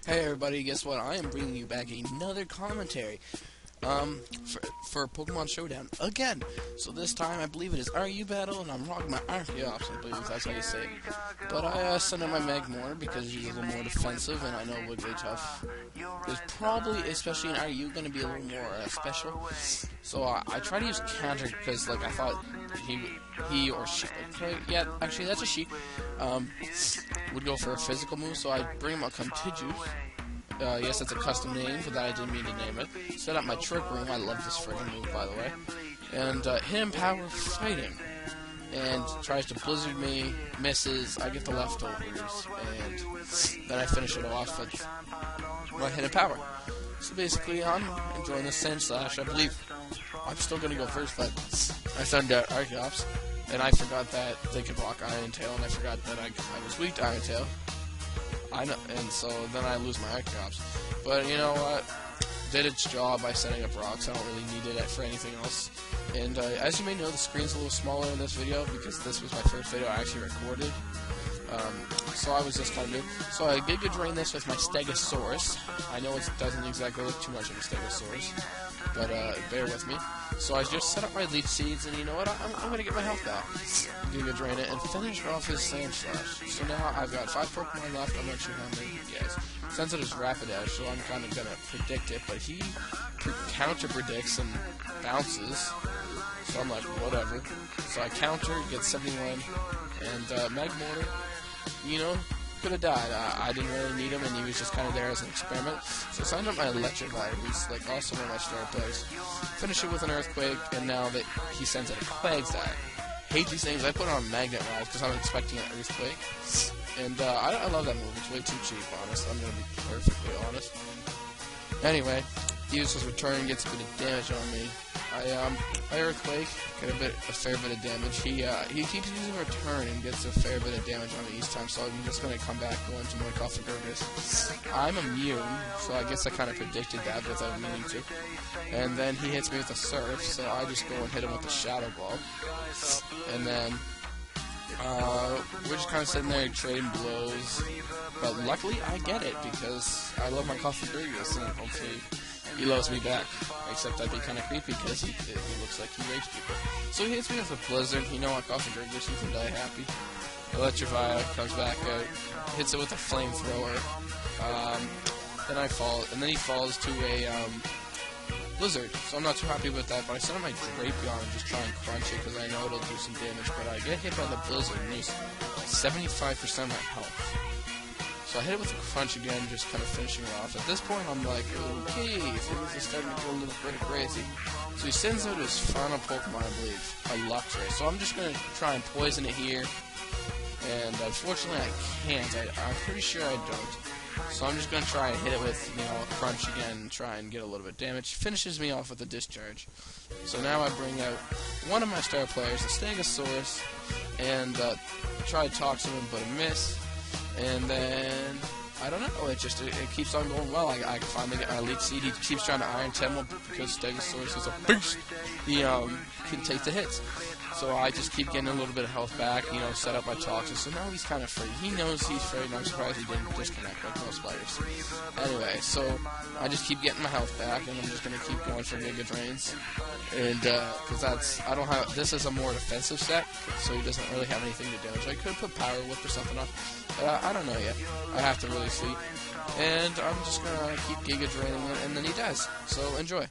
Hey everybody, guess what? I am bringing you back another commentary for Pokemon Showdown again. So this time I believe it is RU Battle, and I'm rocking my Archeops, I believe that's how you say it. But I sent out my Magmor because he's a little more defensive, and I know Wigglytuff is probably, especially in RU, going to be a little more special. So I try to use counter because, like, I thought he or she, yeah, actually that's a she, would go for a physical move. So I bring him a Contigious. Yes, that's a custom name, but that I didn't mean to name it. Set up my Trick Room. I love this friggin' move, by the way. And hit him, power, fight him. And tries to Blizzard me, misses, I get the leftovers, and then I finish it off with my hit and power. So basically, I'm enjoying the Sand Slash. I believe I'm still going to go first, but I sent out Archeops, and I forgot that they could block Iron Tail, and I forgot that I was weak to Iron Tail. I know, and so then I lose my Archeops. But you know what? Did its job by setting up rocks. I don't really need it for anything else. And as you may know, the screen's a little smaller in this video because this was my first video I actually recorded. So I was just kind of new. So I did drain this with my Stegosaurus. I know it doesn't exactly look too much of a Stegosaurus, but bear with me. So I just set up my Leech Seeds, and you know what? I'm going to get my health back. Giga Drain it, and finish off his Sand Slash. So now I've got 5 Pokemon left. I'm not sure how many he has. Since it is Rapidash, so I'm kind of going to predict it, but he counter-predicts and bounces. So I'm like, whatever. So I counter, get 71, and Magmor, you know, could have died. I didn't really need him, and he was just kind of there as an experiment. So I signed up my Electrify, who's like also one of my star players. Finish it with an Earthquake, and now that he sends out a Quagsire. Hate these things. I put it on Magnet Walls because I was expecting an Earthquake. And I love that move. It's way too cheap, honest. I'm going to be perfectly honest. Anyway, he uses return, gets a bit of damage on me. I Earthquake, get a fair bit of damage. He keeps using return and gets a fair bit of damage on me each time, so I'm just going to come back going to my Coffin Burgers. I'm immune, so I guess I kind of predicted that without meaning to. And then he hits me with a Surf, so I just go and hit him with the Shadow Ball. And then we're just kind of sitting there trading blows. But luckily I get it because I love my Coffin Burgers, and hopefully he loves me back, except I'd be kind of creepy because he looks like he rapes people. So he hits me with a Blizzard. You know what, Coffin Burgers, he can die happy. Electrify comes back out, hits it with a Flamethrower. Then I fall, and then he falls to a Blizzard. So I'm not too happy with that, but I set up my Drapion and just try and crunch it because I know it'll do some damage. But I get hit by the Blizzard and lose 75% of my health. So I hit it with a Crunch again, just kind of finishing it off. At this point, I'm like, okay, things are starting to go a little bit crazy. So he sends out his final Pokemon, I believe, a Luxray. So I'm just going to try and poison it here. And unfortunately, I can't. I'm pretty sure I don't. So I'm just going to try and hit it with, you know, a Crunch again and try and get a little bit of damage. Finishes me off with a Discharge. So now I bring out one of my star players, the Stegosaurus, and try to talk to him, but a miss. And then, I don't know, it keeps on going well. I finally get my Leech Seed. He keeps trying to Iron Temple because Stegosaurus is a beast. He can take the hits. So I just keep getting a little bit of health back, you know, set up my Toxin. So now he's kind of free. He knows he's free, and I'm surprised he didn't disconnect like most players. Anyway, so I just keep getting my health back, and I'm just going to keep going for Giga Drains. And, because this is a more defensive set, so he doesn't really have anything to damage. I could put Power Whip or something on, but I don't know yet. I have to really see. And I'm just going to keep Giga Draining it, and then he dies. So enjoy.